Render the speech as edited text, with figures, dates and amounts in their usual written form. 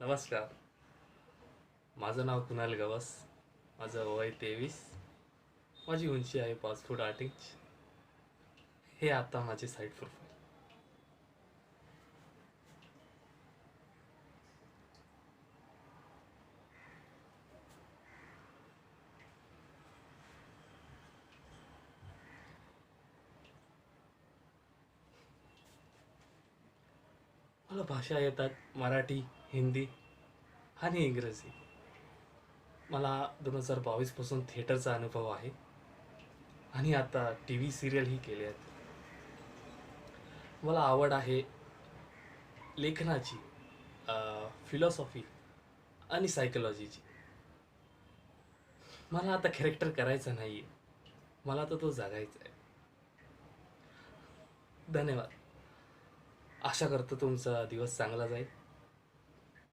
नमस्कार. माझं नाव कुणाल गवस. माझं वय 23. माझी उंची आहे 5 फूट 8 इंच. हे आता माझे साईड प्रोफाईल. मला भाषा येतात मराठी, हिंदी आणि इंग्रजी. मला 2022 पासून थिएटरचा अनुभव आहे आणि आता टी व्ही सिरियलही केले आहेत. मला आवड आहे लेखनाची, फिलॉसॉफी आणि सायकोलॉजीची. मला आता कॅरेक्टर करायचा नाही आहे, मला तर तो जगायचा आहे. धन्यवाद. आशा करतो तुमचा दिवस चांगला जाईल.